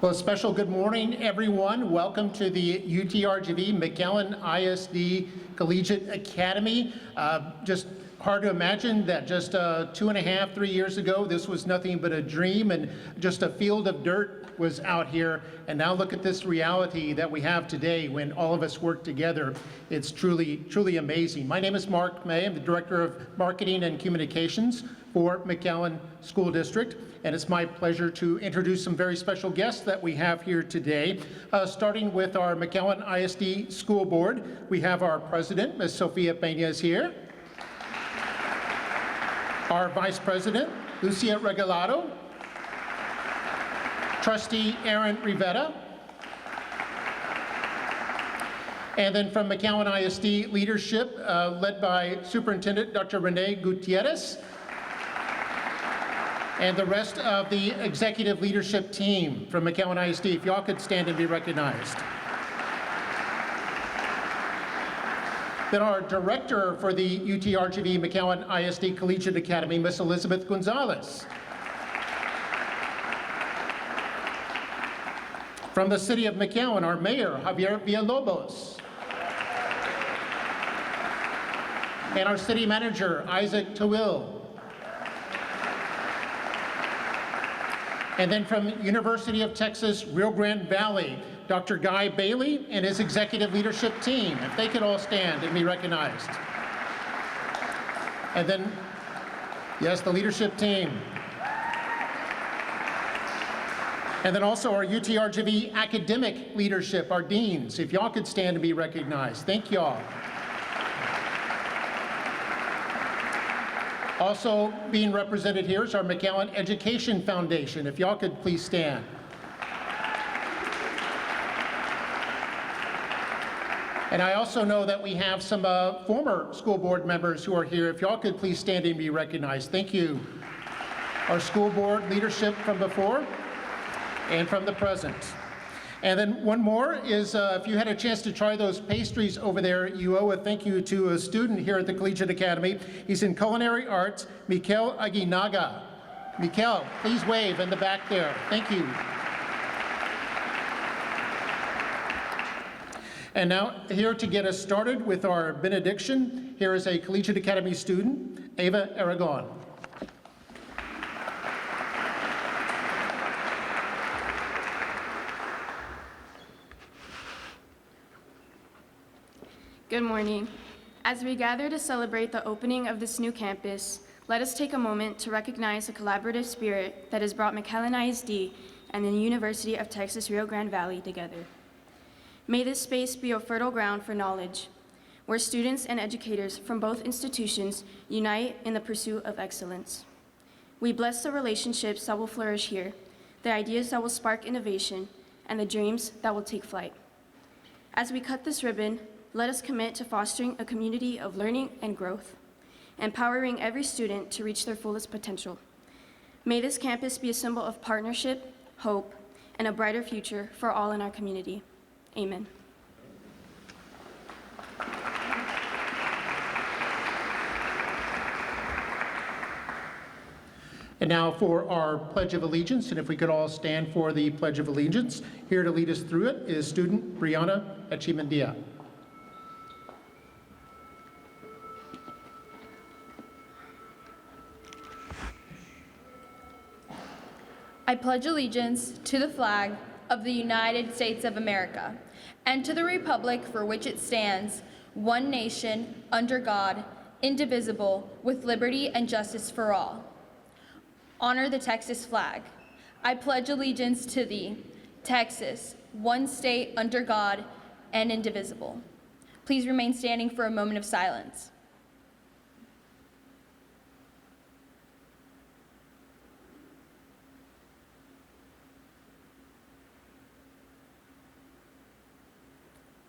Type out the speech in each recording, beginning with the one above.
Well, a special good morning, everyone. Welcome to the UTRGV McAllen ISD Collegiate Academy. Just hard to imagine that just 2.5, 3 years ago, this was nothing but a dream and just a field of dirt was out here. And now look at this reality that we have today when all of us work together. It's truly, truly amazing. My name is Mark May. I'm the Director of Marketing and Communications for McAllen School District. And it's my pleasure to introduce some very special guests that we have here today. Starting with our McAllen ISD School Board, we have our President, Ms. Sofia Peña is here. Our Vice President, Lucia Regalado. Trustee Aaron Rivera. And then from McAllen ISD leadership, led by Superintendent Dr. Rene Gutierrez. And the rest of the executive leadership team from McAllen ISD. If y'all could stand and be recognized. Then our director for the UTRGV McAllen ISD Collegiate Academy, Ms. Elizabeth Gonzalez. From the city of McAllen, our mayor, Javier Villalobos. And our city manager, Isaac Tawil. And then from University of Texas, Rio Grande Valley, Dr. Guy Bailey and his executive leadership team. If they could all stand and be recognized. And then, yes, the leadership team. And then also our UTRGV academic leadership, our deans. If y'all could stand and be recognized. Thank y'all. Also being represented here is our McAllen Education Foundation. If y'all could please stand. And I also know that we have some former school board members who are here. If y'all could please stand and be recognized. Thank you. Our school board leadership from before and from the present. And then one more is if you had a chance to try those pastries over there, you owe a thank you to a student here at the Collegiate Academy. He's in culinary arts, Mikel Aguinaga. Mikel, please wave in the back there. Thank you. And now here to get us started with our benediction, here is a Collegiate Academy student, Ava Aragon. Good morning. As we gather to celebrate the opening of this new campus, let us take a moment to recognize the collaborative spirit that has brought McAllen ISD and the University of Texas Rio Grande Valley together. May this space be a fertile ground for knowledge, where students and educators from both institutions unite in the pursuit of excellence. We bless the relationships that will flourish here, the ideas that will spark innovation, and the dreams that will take flight. As we cut this ribbon, let us commit to fostering a community of learning and growth, empowering every student to reach their fullest potential. May this campus be a symbol of partnership, hope, and a brighter future for all in our community. Amen. And now for our Pledge of Allegiance, and if we could all stand for the Pledge of Allegiance. Here to lead us through it is student Brianna Echimendia. I pledge allegiance to the flag of the United States of America and to the republic for which it stands, one nation, under God, indivisible, with liberty and justice for all. Honor the Texas flag. I pledge allegiance to thee, Texas, one state under God and indivisible. Please remain standing for a moment of silence.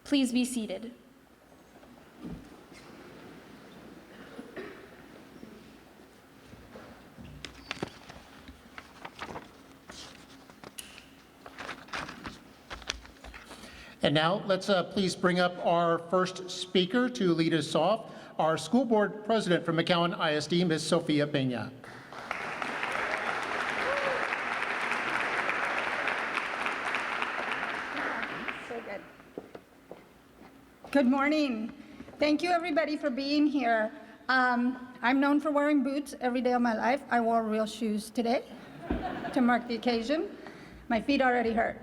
Please be seated. And now let's please bring up our first speaker to lead us off, our school board president from McAllen ISD, Ms. Sofia Peña. Good morning. Thank you, everybody, for being here. I'm known for wearing boots every day of my life. I wore real shoes today to mark the occasion. My feet already hurt.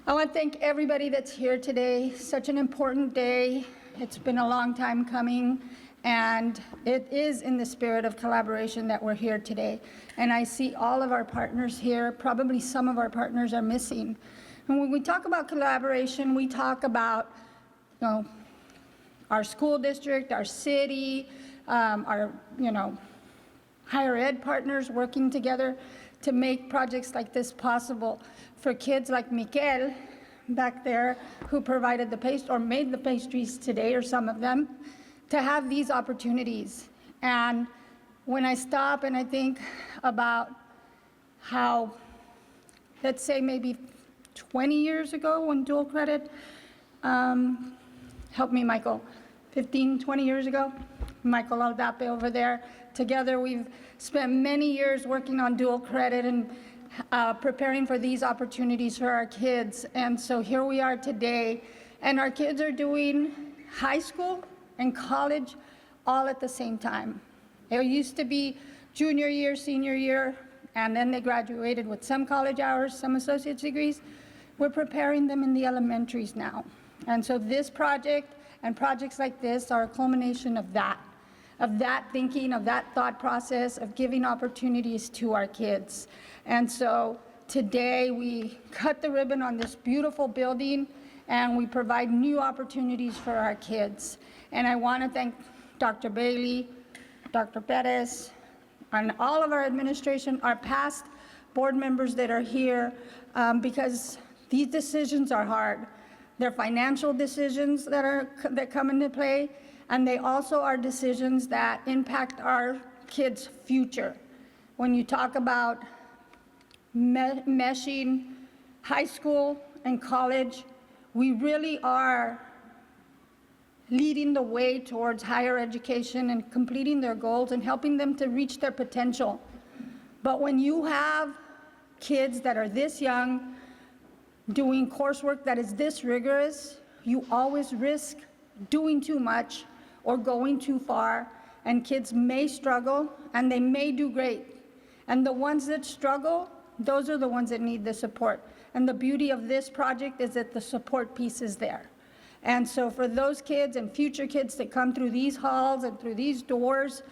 I want to thank everybody that's here today. Such an important day. It's been a long time coming, and it is in the spirit of collaboration that we're here today. And I see all of our partners here. Probably some of our partners are missing. And when we talk about collaboration, we talk about, our school district, our city, our, higher ed partners working together to make projects like this possible for kids like Miquel back there, who provided made the pastries today, or some of them, to have these opportunities. And when I stop and I think about how, let's say maybe 20 years ago when dual credit, help me, Michael, 15, 20 years ago, Michael Aldape over there. Together, we've spent many years working on dual credit and preparing for these opportunities for our kids. And so here we are today, and our kids are doing high school and college all at the same time. It used to be junior year, senior year, and then they graduated with some college hours, some associate's degrees. We're preparing them in the elementaries now. And so this project and projects like this are a culmination of that thinking, of that thought process, of giving opportunities to our kids. And so today we cut the ribbon on this beautiful building, and we provide new opportunities for our kids. And I want to thank Dr. Bailey, Dr. Perez, and all of our administration, our past board members that are here, because these decisions are hard. They're financial decisions that come into play, and they also are decisions that impact our kids' future. When you talk about meshing high school and college, we really are leading the way towards higher education and completing their goals and helping them to reach their potential. But when you have kids that are this young, doing coursework that is this rigorous, you always risk doing too much or going too far, and kids may struggle and they may do great. And the ones that struggle, those are the ones that need the support. And the beauty of this project is that the support piece is there. And so for those kids and future kids that come through these halls and through these doors,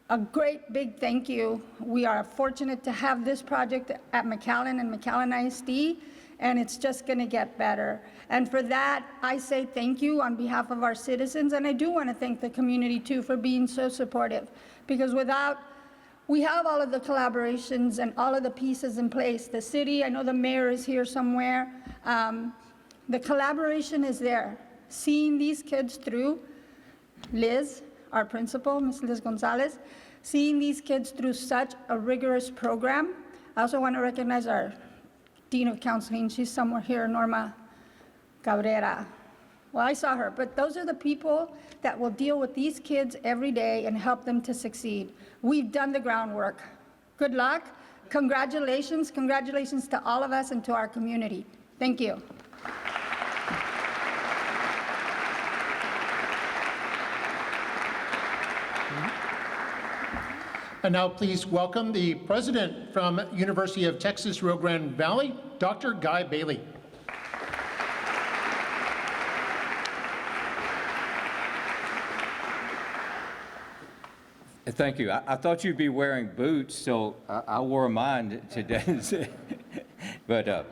a great big thank you. We are fortunate to have this project at McAllen and McAllen ISD, and it's just going to get better. And for that, I say thank you on behalf of our citizens, and I do want to thank the community too for being so supportive, because we have all of the collaborations and all of the pieces in place. The city, I know the mayor is here somewhere. The collaboration is there. Seeing these kids through, Liz, our principal, Ms. Liz Gonzalez, seeing these kids through such a rigorous program. I also want to recognize our Dean of Counseling. She's somewhere here, Norma Cabrera. Well, I saw her, but those are the people that will deal with these kids every day and help them to succeed. We've done the groundwork. Good luck. Congratulations. Congratulations to all of us and to our community. Thank you. And now please welcome the president from University of Texas Rio Grande Valley, Dr. Guy Bailey. Thank you. I thought you'd be wearing boots, so I wore mine today. But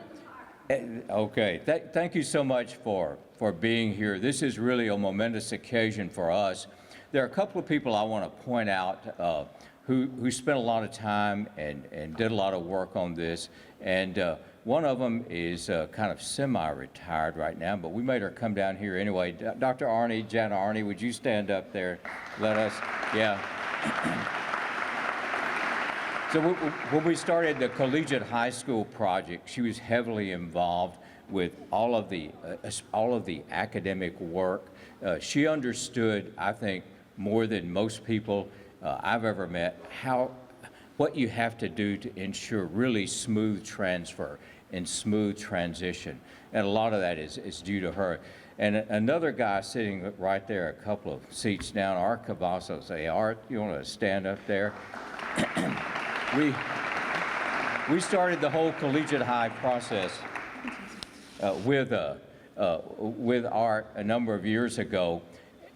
okay, thank you so much for being here. This is really a momentous occasion for us. There are a couple of people I want to point out who spent a lot of time and did a lot of work on this. And one of them is kind of semi-retired right now, but we made her come down here anyway. Dr. Arnie, Jan Arnie, would you stand up there? Let us, yeah. So when we started the Collegiate High School project, she was heavily involved with all of the academic work. She understood, I think, more than most people I've ever met, what you have to do to ensure really smooth transfer and smooth transition. And a lot of that is due to her. And another guy sitting right there, a couple of seats down, Art Cavazos. Hey, Art, you want to stand up there? We started the whole Collegiate High process with Art a number of years ago,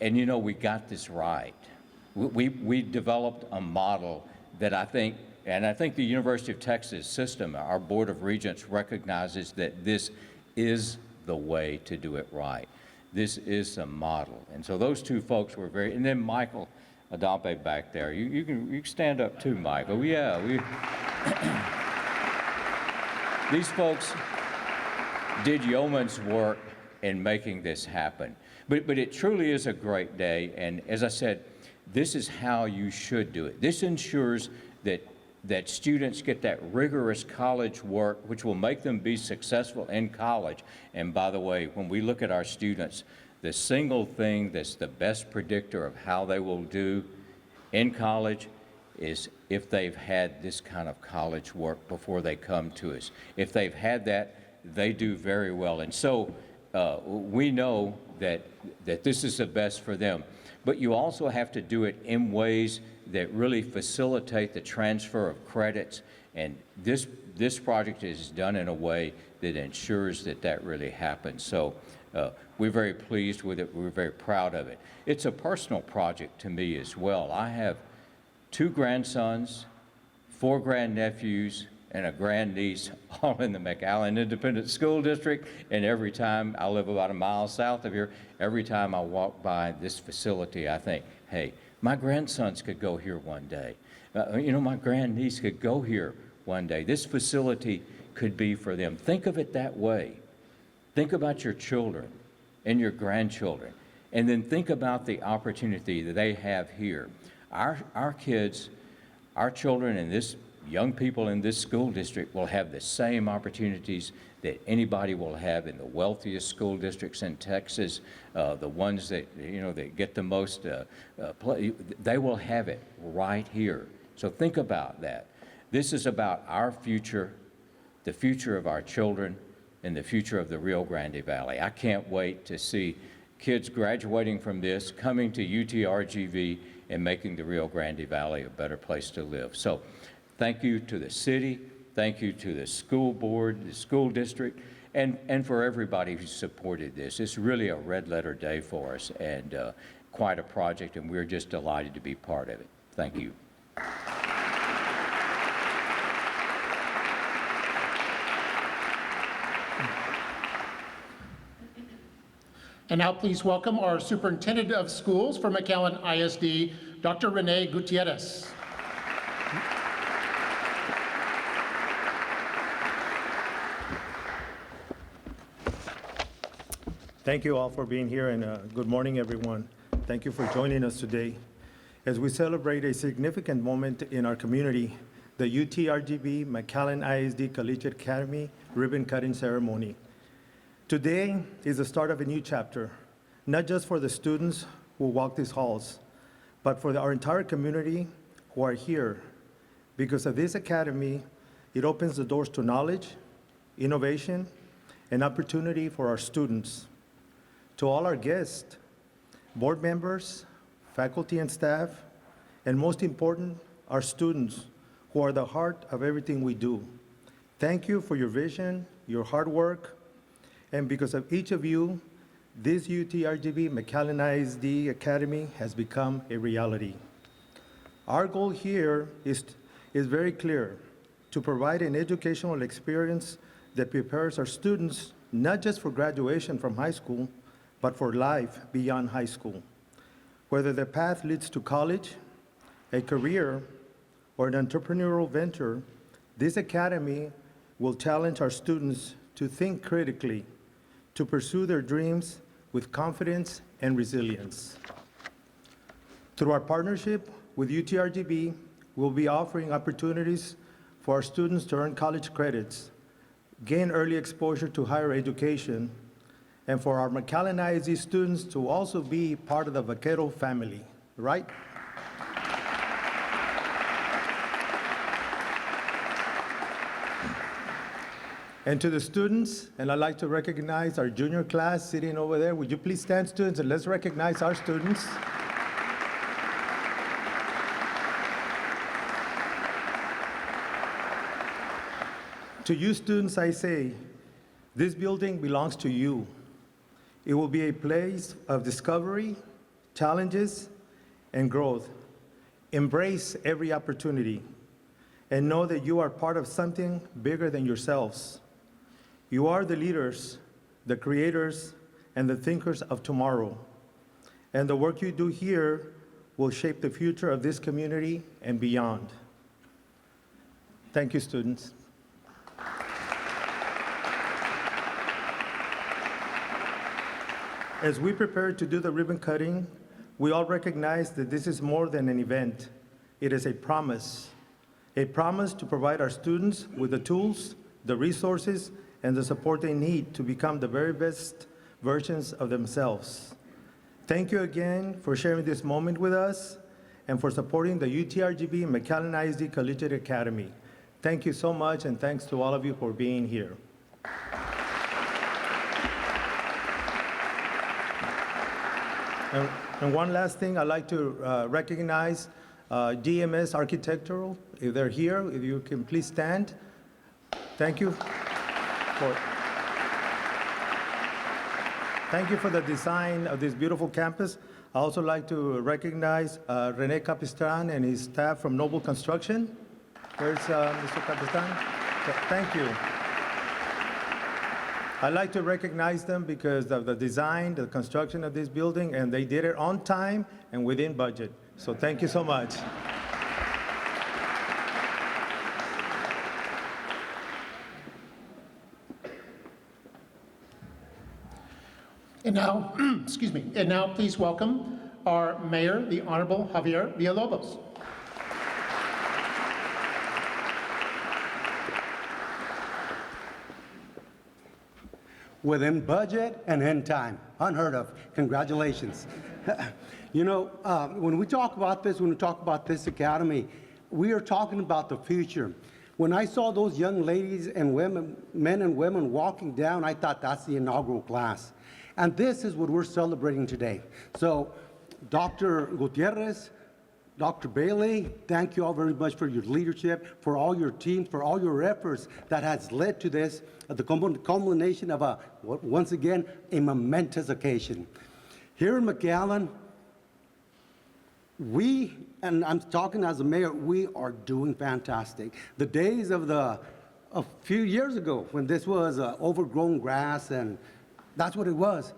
and you know, we got this right. We developed a model that I think the University of Texas system, our Board of Regents, recognizes that this is the way to do it right. This is a model. And so those two folks were very, and then Michael Adampe back there. You can stand up too, Michael. Yeah, these folks did yeoman's work in making this happen. But it truly is a great day, and as I said, this is how you should do it. This ensures that students get that rigorous college work, which will make them be successful in college. And by the way, when we look at our students, the single thing that's the best predictor of how they will do in college is if they've had this kind of college work before they come to us. If they've had that, they do very well. And so we know that this is the best for them. But you also have to do it in ways that really facilitate the transfer of credits. And this project is done in a way that ensures that really happens. So we're very pleased with it. We're very proud of it. It's a personal project to me as well. I have 2 grandsons, 4 grandnephews, and a grandniece, all in the McAllen Independent School District. And every time, I live about a mile south of here, every time I walk by this facility, I think, hey, my grandsons could go here one day. You know, my grandniece could go here one day. This facility could be for them. Think of it that way. Think about your children and your grandchildren, and then think about the opportunity that they have here. Our kids, our children, and this young people in this school district will have the same opportunities that anybody will have in the wealthiest school districts in Texas, the ones that, you know, that get the most they will have it right here. So think about that. This is about our future, the future of our children, and the future of the Rio Grande Valley. I can't wait to see kids graduating from this, coming to UTRGV, and making the Rio Grande Valley a better place to live. So thank you to the city, thank you to the school board, the school district, and for everybody who supported this. It's really a red letter day for us, and quite a project, and we're just delighted to be part of it. Thank you. And now please welcome our Superintendent of Schools for McAllen ISD, Dr. Renee Gutierrez. Thank you all for being here, and good morning, everyone. Thank you for joining us today. As we celebrate a significant moment in our community, the UTRGV McAllen ISD Collegiate Academy ribbon cutting ceremony. Today is the start of a new chapter, not just for the students who walk these halls, but for our entire community who are here. Because of this academy, it opens the doors to knowledge, innovation, and opportunity for our students. To all our guests, board members, faculty and staff, and most important, our students, who are the heart of everything we do. Thank you for your vision, your hard work, and because of each of you, this UTRGV McAllen ISD Academy has become a reality. Our goal here is very clear: to provide an educational experience that prepares our students not just for graduation from high school, but for life beyond high school. Whether the path leads to college, a career, or an entrepreneurial venture, this academy will challenge our students to think critically, to pursue their dreams with confidence and resilience. Through our partnership with UTRGV, we'll be offering opportunities for our students to earn college credits, gain early exposure to higher education, and for our McAllen ISD students to also be part of the Vaquero family, right? And to the students, and I'd like to recognize our junior class sitting over there. Would you please stand, students, and let's recognize our students. To you students, I say, this building belongs to you. It will be a place of discovery, challenges, and growth. Embrace every opportunity and know that you are part of something bigger than yourselves. You are the leaders, the creators, and the thinkers of tomorrow. And the work you do here will shape the future of this community and beyond. Thank you, students. As we prepare to do the ribbon cutting, we all recognize that this is more than an event. It is a promise to provide our students with the tools, the resources, and the support they need to become the very best versions of themselves. Thank you again for sharing this moment with us and for supporting the UTRGV McAllen ISD Collegiate Academy. Thank you so much, and thanks to all of you for being here. And one last thing, I'd like to recognize DMS Architectural. If they're here, if you can please stand. Thank you for the design of this beautiful campus. I also like to recognize Rene Capistran and his staff from Noble Construction. Where's Mr. Capistran? Thank you. I'd like to recognize them because of the design, the construction of this building, and they did it on time and within budget. So thank you so much. And now, excuse me, and now please welcome our mayor, the Honorable Javier Villalobos. Within budget and in time. Unheard of. Congratulations. You know, when we talk about this academy, we are talking about the future. When I saw those young ladies and women, men and women walking down, I thought that's the inaugural class. And this is what we're celebrating today. So, Dr. Gutierrez, Dr. Bailey, thank you all very much for your leadership, for all your teams, for all your efforts that has led to this, the culmination of once again, a momentous occasion. Here in McAllen, and I'm talking as a mayor, we are doing fantastic. The days of a few years ago when this was overgrown grass, and that's what it was.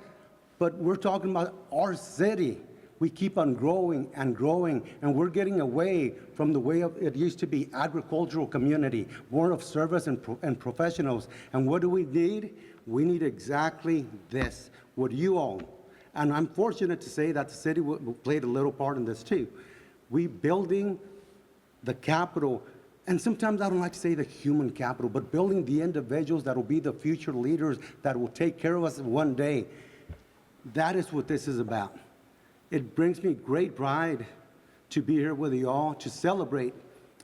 But we're talking about our city. We keep on growing, and we're getting away from the way it used to be, agricultural community, more of service and professionals. And what do we need? We need exactly this, what you all. And I'm fortunate to say that the city played a little part in this too. We building the capital, and sometimes I don't like to say the human capital, but building the individuals that will be the future leaders that will take care of us one day. That is what this is about. It brings me great pride to be here with you all to celebrate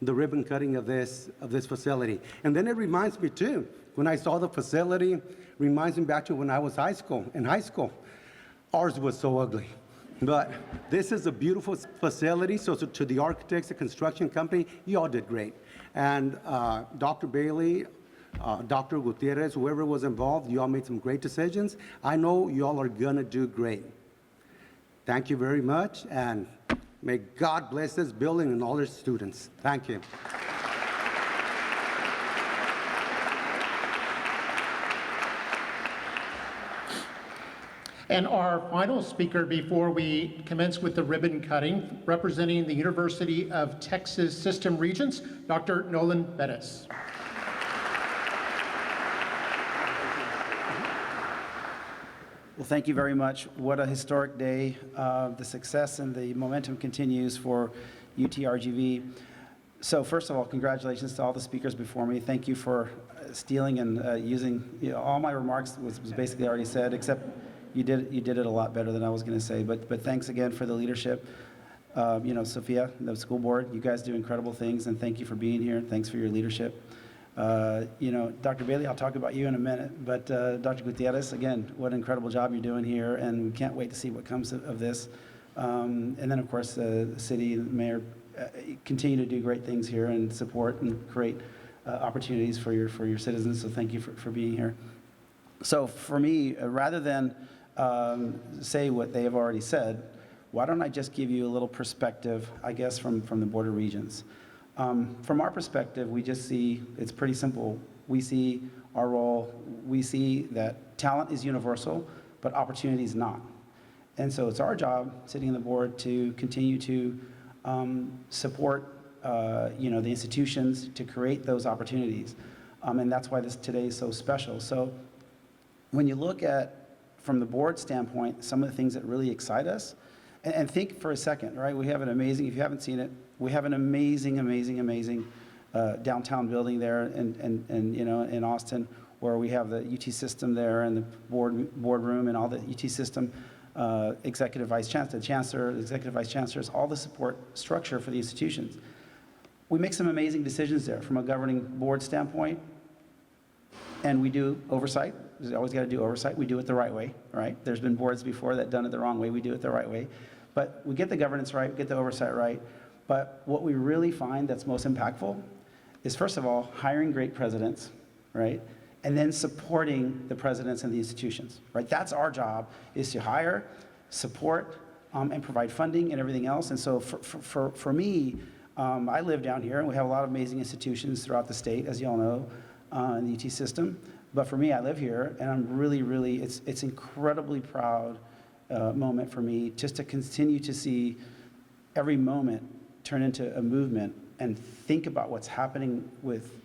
the ribbon cutting of this facility. And then it reminds me too, when I saw the facility, reminds me back to when I was in high school. Ours was so ugly. But this is a beautiful facility, so to the architects, the construction company, you all did great. And Dr. Bailey, Dr. Gutierrez, whoever was involved, you all made some great decisions. I know you all are gonna do great. Thank you very much, and may God bless this building and all its students. Thank you. And our final speaker before we commence with the ribbon cutting, representing the University of Texas System Regents, Dr. Nolan Bettis. Well, thank you very much. What a historic day. The success and the momentum continues for UTRGV. So first of all, congratulations to all the speakers before me. Thank you for stealing and using, all my remarks was basically already said, except you did it a lot better than I was going to say. But thanks again for the leadership. Sophia, the school board, you guys do incredible things, and thank you for being here. Thanks for your leadership. Dr. Bailey, I'll talk about you in a minute, but Dr. Gutierrez, again, what an incredible job you're doing here, and we can't wait to see what comes of this. And then, of course, the city, the mayor, continue to do great things here and support and create opportunities for your citizens, so thank you for being here. So for me, rather than say what they have already said, why don't I just give you a little perspective, I guess, from the Board of Regents. From our perspective, we just see, it's pretty simple. We see our role, we see that talent is universal, but opportunity is not. And so it's our job, sitting on the board, to continue to support the institutions to create those opportunities. And that's why today is so special. So when you look at, from the board standpoint, some of the things that really excite us, and think for a second, right? We have an amazing, if you haven't seen it, we have an amazing downtown building there in Austin, where we have the UT system there and the boardroom and all the UT system executive vice chancellor, the chancellor, the executive vice chancellors, all the support structure for the institutions. We make some amazing decisions there from a governing board standpoint, and we do oversight. We always got to do oversight. We do it the right way, right? There's been boards before that done it the wrong way. We do it the right way. But we get the governance right, we get the oversight right. But what we really find that's most impactful is, first of all, hiring great presidents, right? And then supporting the presidents and the institutions, right? That's our job, is to hire, support, and provide funding and everything else. And so for me, I live down here, and we have a lot of amazing institutions throughout the state, as you all know, in the UT system. But for me, I live here, and I'm really, it's incredibly proud moment for me just to continue to see every moment turn into a movement and think about what's happening with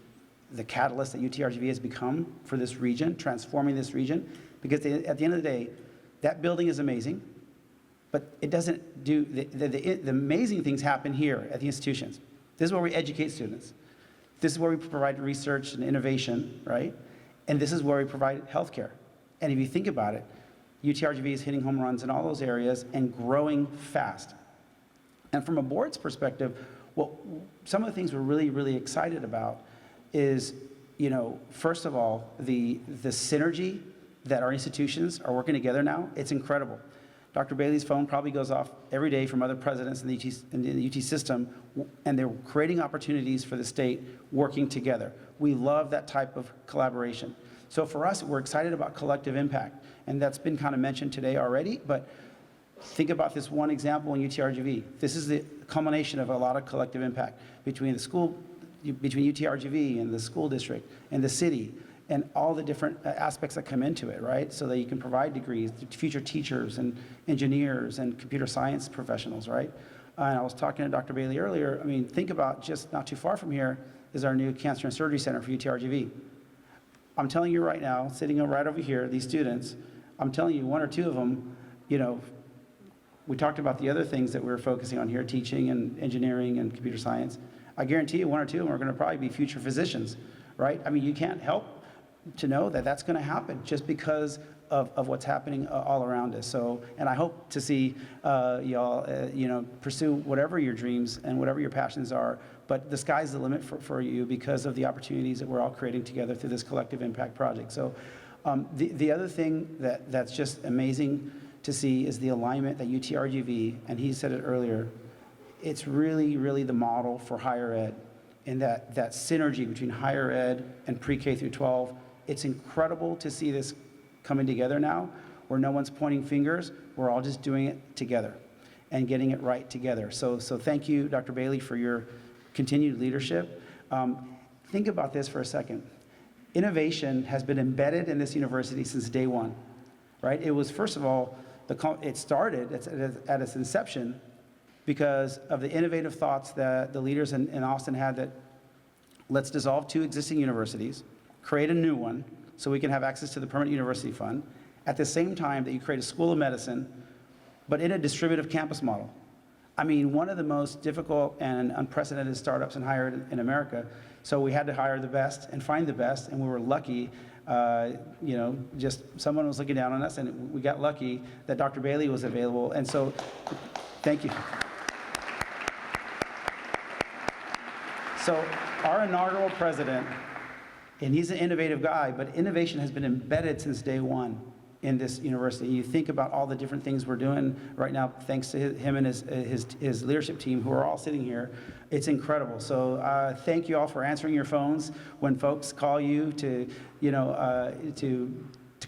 the catalyst that UTRGV has become for this region, transforming this region. Because at the end of the day, that building is amazing, but it doesn't do, the amazing things happen here at the institutions. This is where we educate students. This is where we provide research and innovation, right? And this is where we provide healthcare. And if you think about it, UTRGV is hitting home runs in all those areas and growing fast. And from a board's perspective, well, some of the things we're really excited about is, first of all, the synergy that our institutions are working together now. It's incredible. Dr. Bailey's phone probably goes off every day from other presidents in the UT system, and they're creating opportunities for the state working together. We love that type of collaboration. So for us, we're excited about collective impact, and that's been kind of mentioned today already, but think about this one example in UTRGV. This is the culmination of a lot of collective impact between UTRGV and the school district and the city and all the different aspects that come into it, right? So that you can provide degrees to future teachers and engineers and computer science professionals, right? And I was talking to Dr. Bailey earlier. I mean, think about just not too far from here is our new Cancer and Surgery Center for UTRGV. I'm telling you right now, sitting right over here, these students, I'm telling you, one or two of them, we talked about the other things that we're focusing on here, teaching and engineering and computer science. I guarantee you one or two of them are going to probably be future physicians, right? I mean, you can't help to know that that's going to happen just because of what's happening all around us. So, and I hope to see y'all, pursue whatever your dreams and whatever your passions are, but the sky's the limit for you because of the opportunities that we're all creating together through this collective impact project. So the other thing that's just amazing to see is the alignment that UTRGV, and he said it earlier, it's really the model for higher ed, and that synergy between higher ed and pre-K through 12. It's incredible to see this coming together now, where no one's pointing fingers, we're all just doing it together and getting it right together. So thank you, Dr. Bailey, for your continued leadership. Think about this for a second. Innovation has been embedded in this university since day one, right? It was, first of all, it started at its inception because of the innovative thoughts that the leaders in Austin had that let's dissolve 2 existing universities, create a new one so we can have access to the permanent university fund, at the same time that you create a school of medicine, but in a distributive campus model. I mean, one of the most difficult and unprecedented startups in higher ed in America. So we had to hire the best and find the best, and we were lucky, just someone was looking down on us, and we got lucky that Dr. Bailey was available. And so, thank you. So our inaugural president And he's an innovative guy, but innovation has been embedded since day one in this university. You think about all the different things we're doing right now, thanks to him and his leadership team, who are all sitting here. It's incredible. So thank you all for answering your phones when folks call you to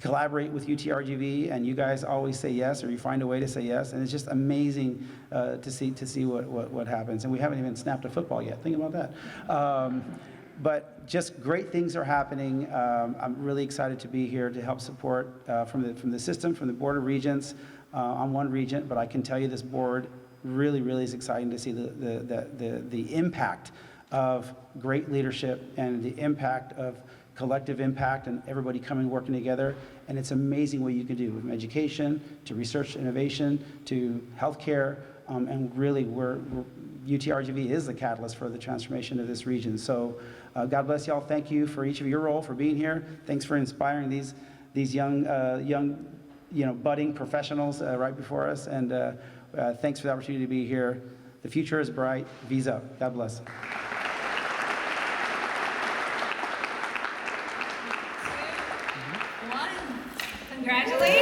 collaborate with UTRGV, and you guys always say yes, or you find a way to say yes, and it's just amazing to see what happens. And we haven't even snapped a football yet. Think about that. But just great things are happening. I'm really excited to be here to help support from the system, from the Board of Regents. I'm one regent, but I can tell you this board really is exciting to see the impact of great leadership and the impact of collective impact and everybody coming working together. And it's amazing what you can do from education to research innovation to healthcare. And really, UTRGV is the catalyst for the transformation of this region. So God bless y'all. Thank you for each of your role, for being here. Thanks for inspiring these young budding professionals right before us. And thanks for the opportunity to be here. The future is bright. V's up. God bless. Congratulations.